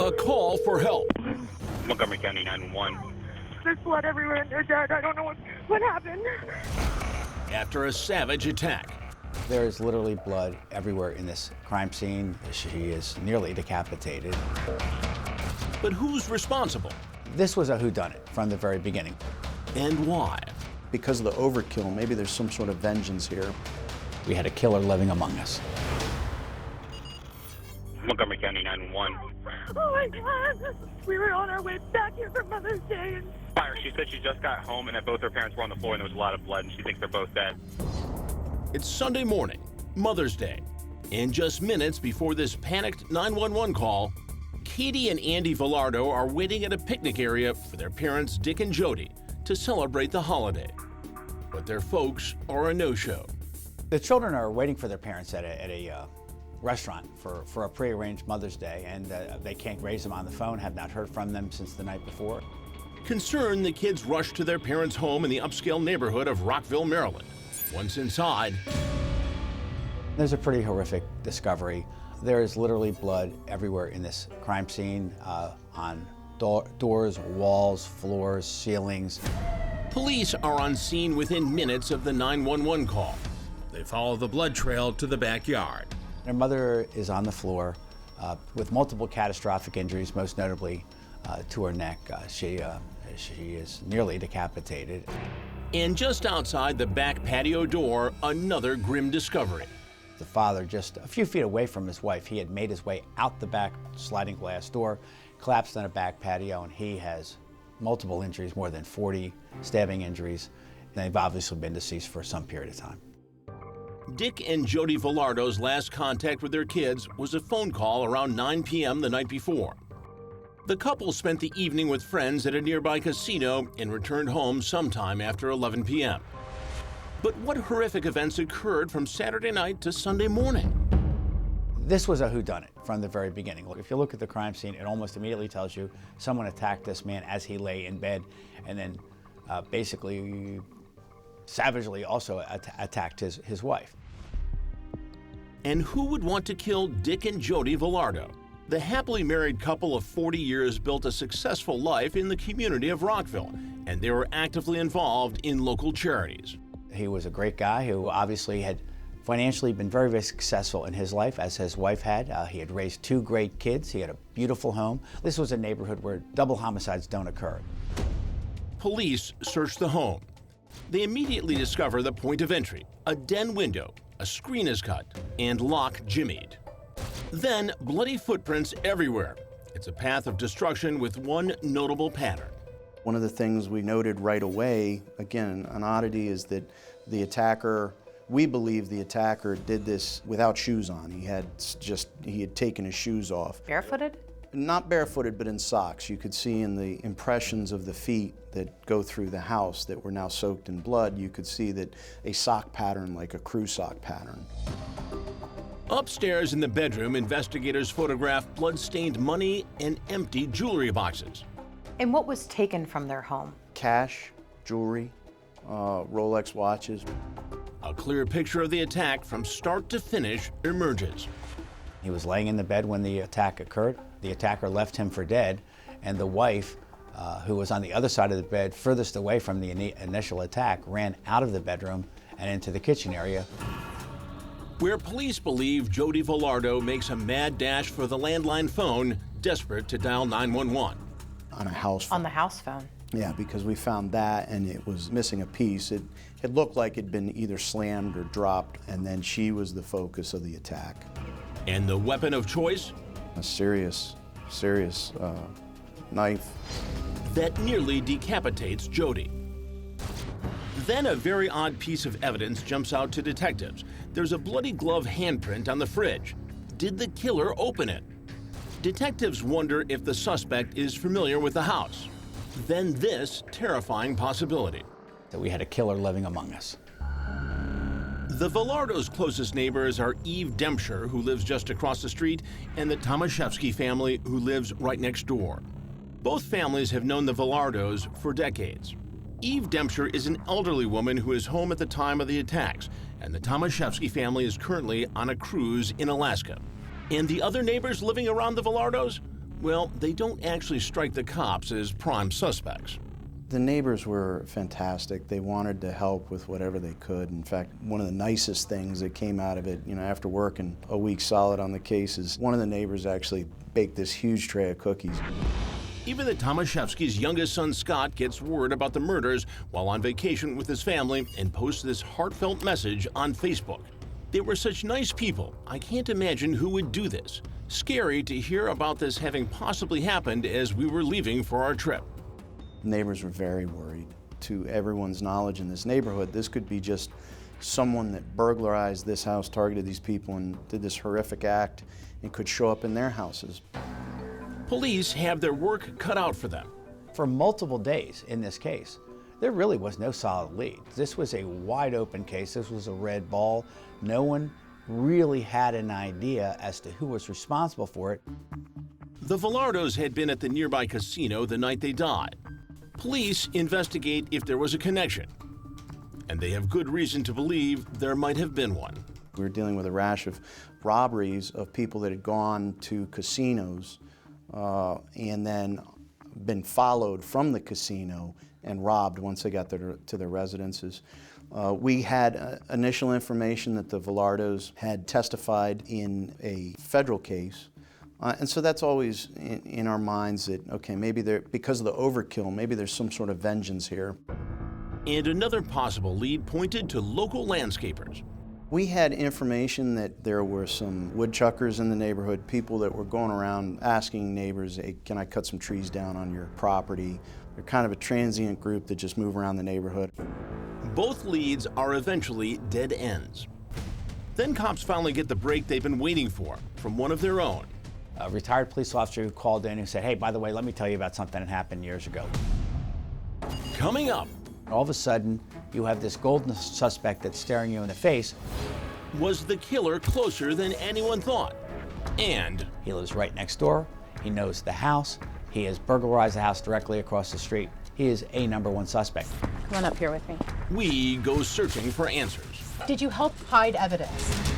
A call for help. Montgomery County 911. There's blood everywhere and they're dead. I don't know what happened. After a savage attack. There is literally blood everywhere in this crime scene. She is nearly decapitated. But who's responsible? This was a whodunit from the very beginning. And why? Because of the overkill, maybe there's some sort of vengeance here. We had a killer living among us. Montgomery County 911. Oh my God. We were on our way back here for Mother's Day and Fire, she said she just got home and that both her parents were on the floor and there was a lot of blood and she thinks they're both dead. It's Sunday morning, Mother's Day. And just minutes before this panicked 911 call, Katie and Andy Villardo are waiting at a picnic area for their parents, Dick and Jody, to celebrate the holiday. But their folks are a no-show. The children are waiting for their parents at a restaurant for a prearranged Mother's Day, and they can't raise them on the phone, have not heard from them since the night before. Concerned, the kids rush to their parents' home in the upscale neighborhood of Rockville, Maryland. Once inside, there's a pretty horrific discovery. There is literally blood everywhere in this crime scene, on doors, walls, floors, ceilings. Police are on scene within minutes of the 911 call. They follow the blood trail to the backyard. Their mother is on the floor with multiple catastrophic injuries, most notably to her neck. She is nearly decapitated. And just outside the back patio door, another grim discovery. The father, just a few feet away from his wife, he had made his way out the back sliding glass door, collapsed on a back patio, and he has multiple injuries, more than 40 stabbing injuries. They've obviously been deceased for some period of time. Dick and Jody Villardo's last contact with their kids was a phone call around 9 p.m. the night before. The couple spent the evening with friends at a nearby casino and returned home sometime after 11 p.m. But what horrific events occurred from Saturday night to Sunday morning? This was a whodunit from the very beginning. If you look at the crime scene, it almost immediately tells you someone attacked this man as he lay in bed and then basically savagely also attacked his wife. And who would want to kill Dick and Jody Villardo? The happily married couple of 40 years built a successful life in the community of Rockville, and they were actively involved in local charities. He was a great guy who obviously had financially been very, very successful in his life, as his wife had. He had raised 2 great kids. He had a beautiful home. This was a neighborhood where double homicides don't occur. Police searched the home. They immediately discover the point of entry, a den window, a screen is cut, and lock jimmied. Then, bloody footprints everywhere. It's a path of destruction with one notable pattern. One of the things we noted right away, again, an oddity, is that the attacker, we believe the attacker did this without shoes on. He had taken his shoes off. Barefooted? Not barefooted, but in socks. You could see in the impressions of the feet that go through the house that were now soaked in blood, you could see that a sock pattern, like a crew sock pattern. Upstairs in the bedroom, investigators photographed blood-stained money and empty jewelry boxes. And what was taken from their home? Cash, jewelry, Rolex watches. A clear picture of the attack from start to finish emerges. He was laying in the bed when the attack occurred. The attacker left him for dead, and the wife, who was on the other side of the bed, furthest away from the initial attack, ran out of the bedroom and into the kitchen area. Where police believe Jody Villardo makes a mad dash for the landline phone, desperate to dial 911. On a house phone. On the house phone. Yeah, because we found that and it was missing a piece. It looked like it'd been either slammed or dropped, and then she was the focus of the attack. And the weapon of choice? A serious knife. That nearly decapitates Jody. Then a very odd piece of evidence jumps out to detectives. There's a bloody glove handprint on the fridge. Did the killer open it? Detectives wonder if the suspect is familiar with the house. Then this terrifying possibility. That we had a killer living among us. The Villardo's closest neighbors are Eve Dempscher, who lives just across the street, and the Tomaszewski family, who lives right next door. Both families have known the Villardos for decades. Eve Dempscher is an elderly woman who is home at the time of the attacks, and the Tomaszewski family is currently on a cruise in Alaska. And the other neighbors living around the Villardos? Well, they don't actually strike the cops as prime suspects. The neighbors were fantastic. They wanted to help with whatever they could. In fact, one of the nicest things that came out of it, after working a week solid on the case, is one of the neighbors actually baked this huge tray of cookies. Even the Tomaszewski's youngest son, Scott, gets word about the murders while on vacation with his family and posts this heartfelt message on Facebook. They were such nice people. I can't imagine who would do this. Scary to hear about this having possibly happened as we were leaving for our trip. Neighbors were very worried. To everyone's knowledge in this neighborhood, this could be just someone that burglarized this house, targeted these people, and did this horrific act, and could show up in their houses. Police have their work cut out for them. For multiple days in this case, there really was no solid lead. This was a wide open case. This was a red ball. No one really had an idea as to who was responsible for it. The Velardos had been at the nearby casino the night they died. Police investigate if there was a connection, and they have good reason to believe there might have been one. We were dealing with a rash of robberies of people that had gone to casinos and then been followed from the casino and robbed once they got to their residences. We had initial information that the Velardos had testified in a federal case. And so that's always in our minds that, okay, maybe because of the overkill, maybe there's some sort of vengeance here. And another possible lead pointed to local landscapers. We had information that there were some woodchuckers in the neighborhood, people that were going around asking neighbors, hey, can I cut some trees down on your property? They're kind of a transient group that just move around the neighborhood. Both leads are eventually dead ends. Then cops finally get the break they've been waiting for from one of their own. A retired police officer who called in who said, hey, by the way, let me tell you about something that happened years ago. Coming up, all of a sudden, you have this golden suspect that's staring you in the face. was the killer closer than anyone thought? And He lives right next door. He knows the house. He has burglarized the house directly across the street. He is a #1 suspect. Come on up here with me. we go searching for answers. Did you help hide evidence?